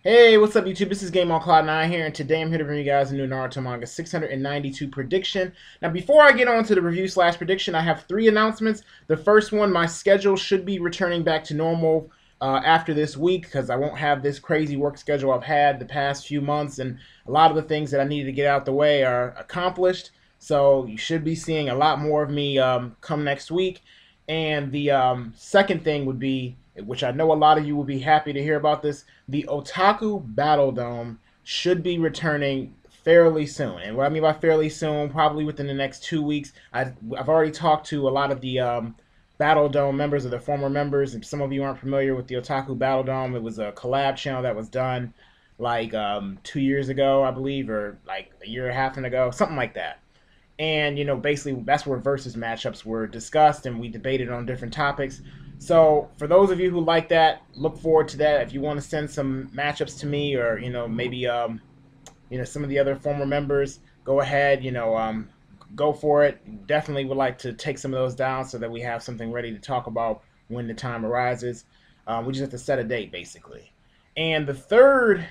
Hey, what's up, YouTube? This is Game on Cloud 9 here, and today I'm here to bring you guys a new Naruto Manga 692 prediction. Now, before I get on to the review slash prediction, I have three announcements. The first one, my schedule should be returning back to normal after this week because I won't have this crazy work schedule I've had the past few months, and a lot of the things that I needed to get out the way are accomplished. So you should be seeing a lot more of me come next week. And the second thing would be, which I know a lot of you will be happy to hear about this, the Otaku Battle Dome should be returning fairly soon. And what I mean by fairly soon, probably within the next 2 weeks. I've already talked to a lot of the Battle Dome members or the former members. If some of you aren't familiar with the Otaku Battle Dome, it was a collab channel that was done like 2 years ago, I believe, or like a year and a half ago, something like that. And basically that's where versus matchups were discussed and we debated on different topics. So for those of you who like that, look forward to that. If you want to send some matchups to me, or maybe some of the other former members, go ahead, go for it. Definitely would like to take some of those down so that we have something ready to talk about when the time arises. We just have to set a date, basically. And the third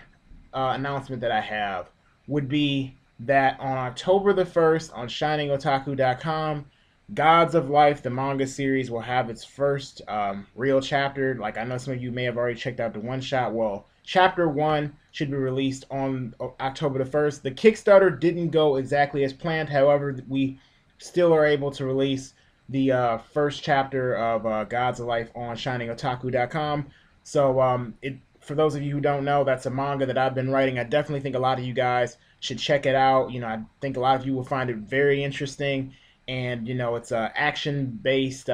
announcement that I have would be that on October the 1st on shiningotaku.com, Gods of Life, the manga series, will have its first real chapter. Like, I know some of you may have already checked out the one shot. Well, chapter one should be released on October the 1st. The Kickstarter didn't go exactly as planned. However, we still are able to release the first chapter of Gods of Life on shiningotaku.com. So for those of you who don't know, that's a manga that I've been writing. I definitely think a lot of you guys should check it out. I think a lot of you will find it very interesting. And it's a action-based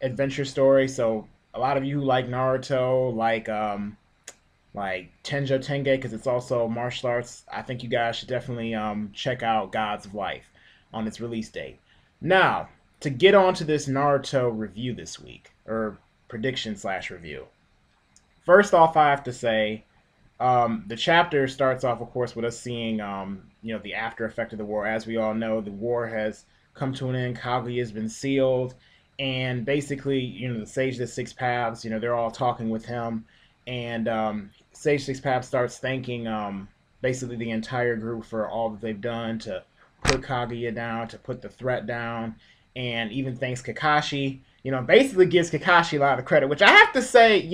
adventure story. So a lot of you who like Naruto, like Tenjo Tenge, because it's also martial arts, I think you guys should definitely check out Gods of Life on its release date. Now, to get on to this Naruto review this week, or prediction slash review. First off, I have to say, the chapter starts off, of course, with us seeing, the after effect of the war. As we all know, the war has come to an end. Kage has been sealed, and basically, the Sage of the Six Paths, they're all talking with him, and Sage Six Paths starts thanking basically the entire group for all that they've done to put Kaguya down, to put the threat down, and even thanks Kakashi. Basically gives Kakashi a lot of credit, which I have to say,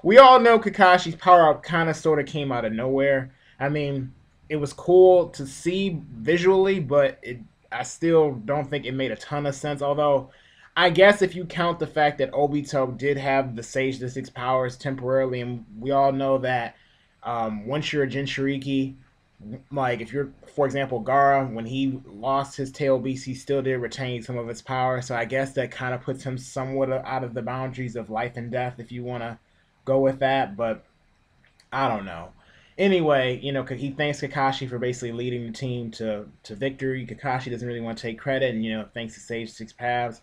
we all know Kakashi's power up kind of sort of came out of nowhere. I mean, it was cool to see visually, but I still don't think it made a ton of sense. Although, I guess if you count the fact that Obito did have the Sage of the Six Powers temporarily, and we all know that once you're a Jinchuriki, like if you're, for example, Gaara, when he lost his tail beast, he still did retain some of its power. So I guess that kind of puts him somewhat out of the boundaries of life and death, if you want to go with that. But I don't know. Anyway, he thanks Kakashi for basically leading the team to victory. Kakashi doesn't really want to take credit, and thanks to Sage Six Paths.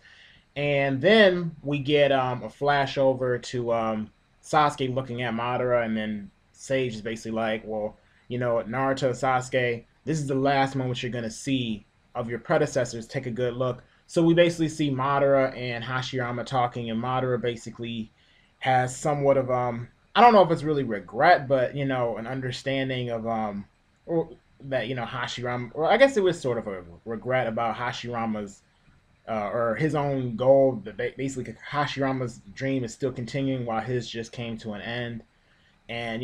And then we get a flash over to Sasuke looking at Madara, and then Sage is basically like, well, Naruto, Sasuke, this is the last moment you're going to see of your predecessors. Take a good look. So we basically see Madara and Hashirama talking, and Madara basically has somewhat of, I don't know if it's really regret, but, an understanding of, or that, Hashirama, or I guess it was sort of a regret about Hashirama's or his own goal. That basically Hashirama's dream is still continuing while his just came to an end. And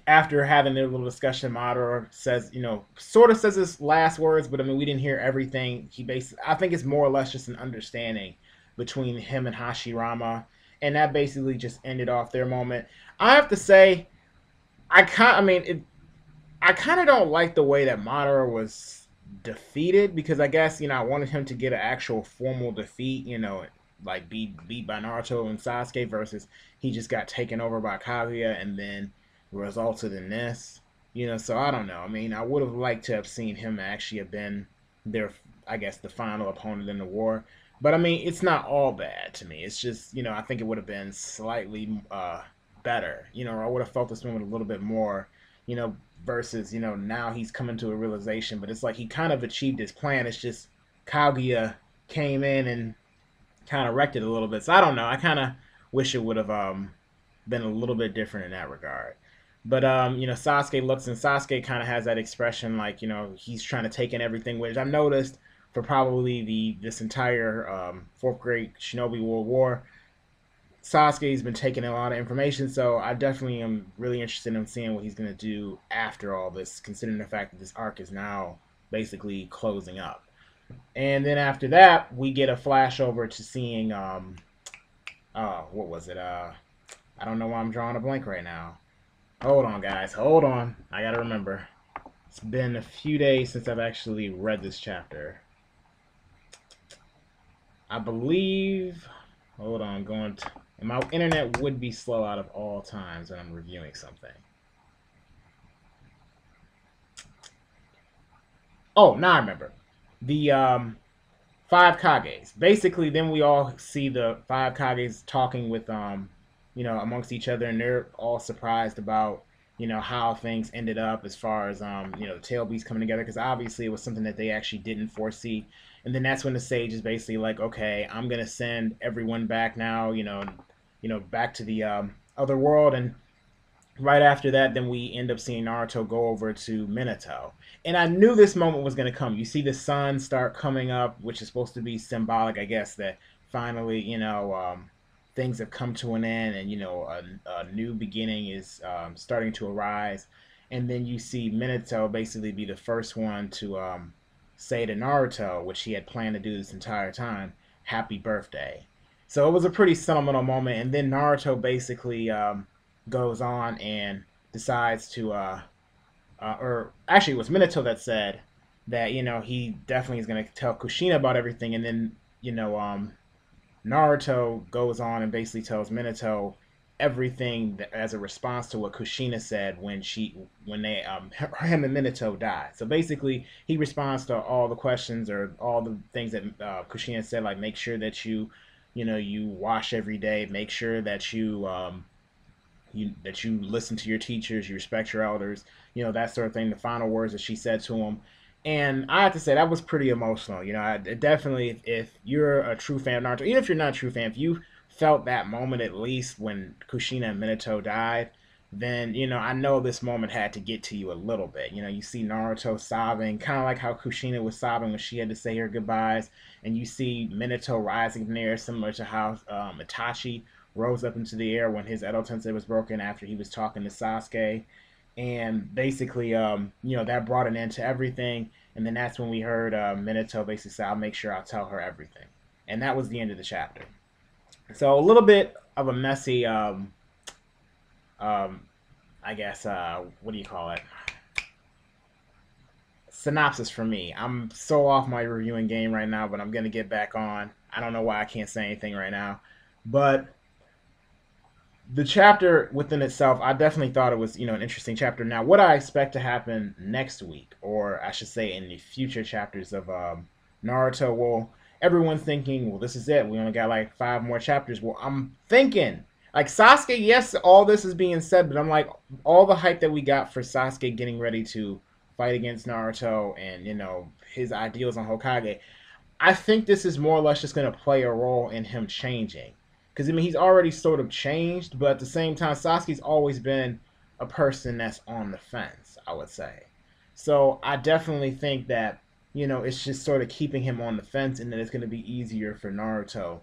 after having a little discussion, Madara says, sort of says his last words, but I mean, we didn't hear everything. I think it's more or less just an understanding between him and Hashirama, and that basically just ended off their moment. I have to say, I kind of don't like the way that Madara was defeated, because I guess I wanted him to get an actual formal defeat, like beat by Naruto and Sasuke, versus he just got taken over by Kaguya and then resulted in this. So I don't know. I mean, I would have liked to have seen him actually have been their, I guess, the final opponent in the war. But I mean, it's not all bad to me. It's just, I think it would have been slightly better. Or I would have felt this moment a little bit more, versus, now he's coming to a realization. But it's like he kind of achieved his plan. It's just Kaguya came in and kind of wrecked it a little bit. So I don't know. I kind of wish it would have been a little bit different in that regard. But Sasuke looks, and Sasuke kind of has that expression like, he's trying to take in everything, which I've noticed for probably this entire fourth grade Shinobi World War. Sasuke's been taking a lot of information, so I definitely am really interested in seeing what he's going to do after all this, considering the fact that this arc is now basically closing up. And then after that, we get a flash over to seeing what was it? I don't know why I'm drawing a blank right now. Hold on, guys. Hold on. I gotta remember. It's been a few days since I've actually read this chapter. I believe. Hold on, and my internet would be slow out of all times when I'm reviewing something. Oh, now I remember. The five Kages. Basically, then we all see the five Kages talking with amongst each other, and they're all surprised about how things ended up as far as the tail beast coming together, because obviously it was something that they actually didn't foresee. And then that's when the sage is basically like, okay, I'm gonna send everyone back now, back to the other world. And right after that, then we end up seeing Naruto go over to Minato. And I knew this moment was going to come. You see the sun start coming up, which is supposed to be symbolic, I guess, that finally, things have come to an end, and, a new beginning is starting to arise. And then you see Minato basically be the first one to say to Naruto, which he had planned to do this entire time, happy birthday. So it was a pretty sentimental moment. And then Naruto basically goes on and decides to, or actually, it was Minato that said that he definitely is going to tell Kushina about everything, and then Naruto goes on and basically tells Minato everything as a response to what Kushina said when they him and Minato died. So basically, he responds to all the questions or all the things that Kushina said, like make sure that you wash every day, make sure that you listen to your teachers, you respect your elders, that sort of thing. The final words that she said to him, and I have to say that was pretty emotional. Definitely, if you're a true fan of Naruto, even if you're not a true fan, if you felt that moment at least when Kushina and Minato died, then I know this moment had to get to you a little bit. You see Naruto sobbing, kind of like how Kushina was sobbing when she had to say her goodbyes, and you see Minato rising in the air, similar to how Itachi rose up into the air when his Edo Tensei was broken after he was talking to Sasuke. And basically, that brought an end to everything. And then that's when we heard Minato basically say, I'll make sure I'll tell her everything. And that was the end of the chapter. So a little bit of a messy, I guess, what do you call it? Synopsis for me. I'm so off my reviewing game right now, but I'm going to get back on. I don't know why I can't say anything right now. But the chapter within itself, I definitely thought it was, an interesting chapter. Now, what I expect to happen next week, or I should say in the future chapters of Naruto, well, everyone's thinking, well, this is it. We only got like 5 more chapters. Well, I'm thinking, like Sasuke, yes, all this is being said, but I'm like, all the hype that we got for Sasuke getting ready to fight against Naruto and, his ideals on Hokage, I think this is more or less just going to play a role in him changing. Because, he's already sort of changed, but at the same time, Sasuke's always been a person that's on the fence, I would say. So I definitely think that, it's just sort of keeping him on the fence, and then it's going to be easier for Naruto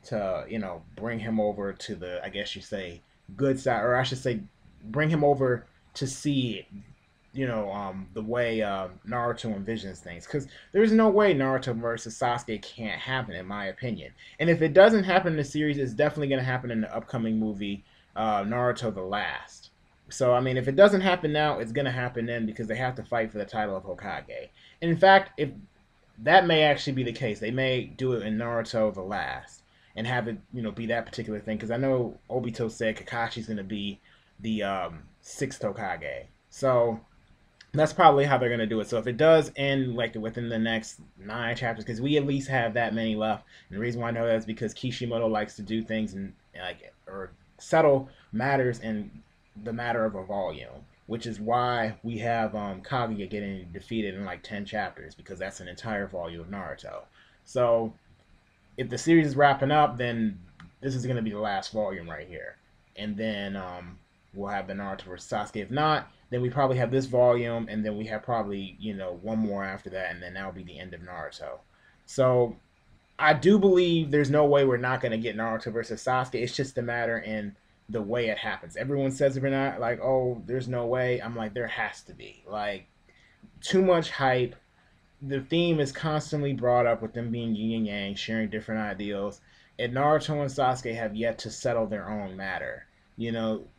to, bring him over to the, I guess you say, good side, or I should say, bring him over to see the way Naruto envisions things. Because there's no way Naruto versus Sasuke can't happen, in my opinion. And if it doesn't happen in the series, it's definitely going to happen in the upcoming movie, Naruto the Last. So, if it doesn't happen now, it's going to happen then, because they have to fight for the title of Hokage. And in fact, if that may actually be the case, they may do it in Naruto the Last and have it, be that particular thing. Because I know Obito said Kakashi's going to be the 6th Hokage. So that's probably how they're going to do it. So if it does end like within the next 9 chapters, because we at least have that many left, and the reason why I know that is because Kishimoto likes to do things and or settle matters in the matter of a volume, which is why we have Kage getting defeated in like 10 chapters, because that's an entire volume of Naruto. So if the series is wrapping up, then this is going to be the last volume right here. and then we'll have the Naruto versus Sasuke. If not, then we probably have this volume, and then we have probably one more after that, and then that'll be the end of Naruto. So I do believe there's no way we're not going to get Naruto versus Sasuke. It's just a matter in the way it happens. Everyone says we're not, like, oh, there's no way. I'm like, there has to be. Like, too much hype. The theme is constantly brought up with them being yin and yang, sharing different ideals. And Naruto and Sasuke have yet to settle their own matter,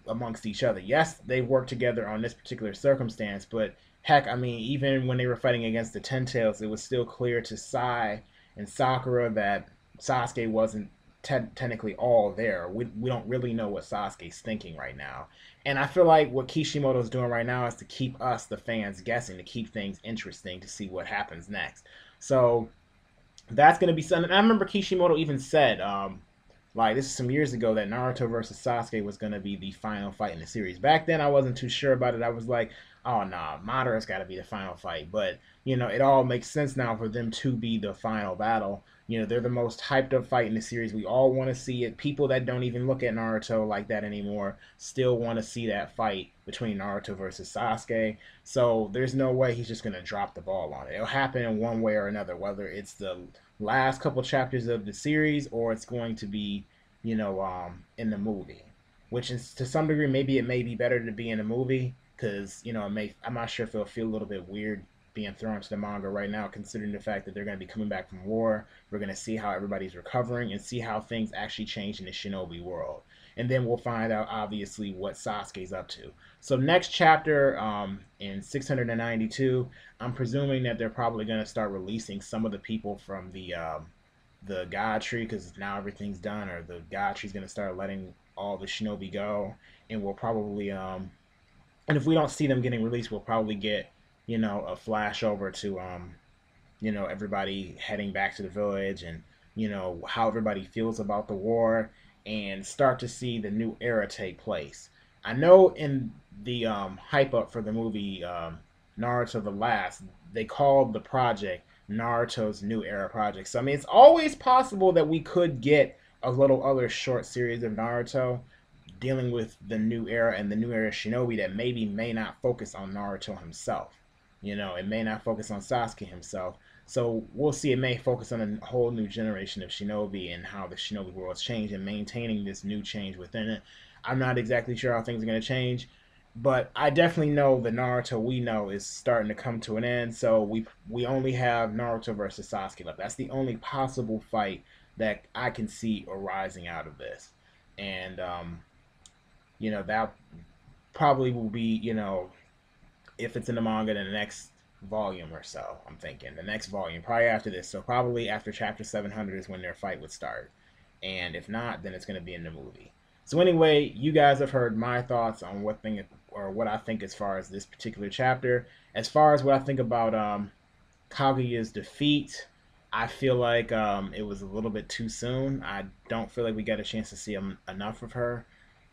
amongst each other. Yes, they worked together on this particular circumstance, but heck, I mean, even when they were fighting against the Ten Tails, it was still clear to Sai and Sakura that Sasuke wasn't technically all there. We don't really know what Sasuke's thinking right now. And I feel like what Kishimoto's doing right now is to keep us, the fans, guessing, to keep things interesting, to see what happens next. So that's going to be something. I remember Kishimoto even said, like, this is some years ago, that Naruto versus Sasuke was going to be the final fight in the series. Back then, I wasn't too sure about it. I was like, oh, nah, Madara's got to be the final fight. But, it all makes sense now for them to be the final battle. They're the most hyped up fight in the series. We all want to see it. People that don't even look at Naruto like that anymore still want to see that fight between Naruto versus Sasuke. So there's no way he's just going to drop the ball on it. It'll happen in one way or another, whether it's the last couple chapters of the series or it's going to be, in the movie. Which is, to some degree, maybe it may be better to be in a movie because, I'm not sure if it'll feel a little bit weird being thrown to the manga right now, considering the fact that they're going to be coming back from war. We're going to see how everybody's recovering and see how things actually change in the shinobi world. And then we'll find out, obviously, what Sasuke's up to. So next chapter, in 692, I'm presuming that they're probably going to start releasing some of the people from the God Tree, because now everything's done, or the God Tree's going to start letting all the shinobi go, and we'll probably, and if we don't see them getting released, we'll probably get, a flash over to, everybody heading back to the village, and, how everybody feels about the war, and start to see the new era take place. I know in the hype up for the movie Naruto the Last, they called the project Naruto's New Era Project. So, I mean, it's always possible that we could get a little other short series of Naruto dealing with the new era and the new era shinobi that maybe may not focus on Naruto himself. It may not focus on Sasuke himself. So we'll see. It may focus on a whole new generation of shinobi and how the shinobi world's changed and maintaining this new change within it. I'm not exactly sure how things are going to change, but I definitely know the Naruto we know is starting to come to an end. So we only have Naruto versus Sasuke left. That's the only possible fight that I can see arising out of this. And that probably will be, if it's in the manga, in the next volume or so. I'm thinking the next volume, probably after this. So probably after chapter 700 is when their fight would start. And if not, then it's going to be in the movie. So anyway, you guys have heard my thoughts on what I think as far as this particular chapter. As far as what I think about Kaguya's defeat, I feel like it was a little bit too soon. I don't feel like we got a chance to see enough of her.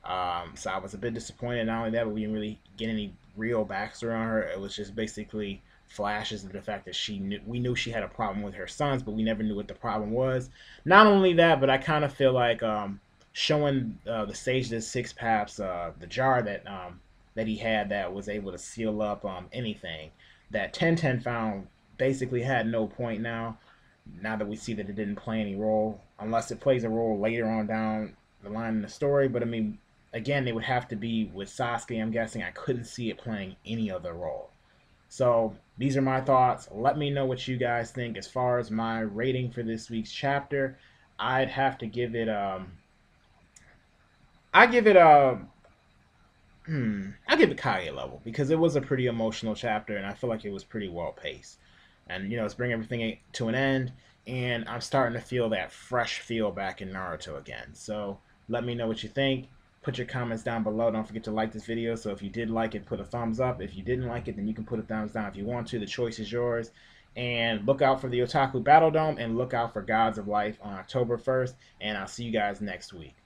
So I was a bit disappointed. Not only that, but we didn't really get any real backstory on her. It was just basically flashes of the fact that we knew she had a problem with her sons, but we never knew what the problem was. Not only that, but I kind of feel like showing the Sage the Six Paths, the jar that he had that was able to seal up anything that Ten found, basically had no point now. Now that we see that it didn't play any role, unless it plays a role later on down the line in the story. But I mean, again, it would have to be with Sasuke, I'm guessing. I couldn't see it playing any other role. So these are my thoughts. Let me know what you guys think. As far as my rating for this week's chapter, I'd have to give it I give it I give it Kage Level, because it was a pretty emotional chapter and I feel like it was pretty well paced. And it's bringing everything to an end, and I'm starting to feel that fresh feel back in Naruto again. So let me know what you think. Put your comments down below. Don't forget to like this video. So if you did like it, put a thumbs up. If you didn't like it, then you can put a thumbs down if you want to. The choice is yours. And look out for the Otaku Battle Dome, and look out for Gods of Life on October 1st. And I'll see you guys next week.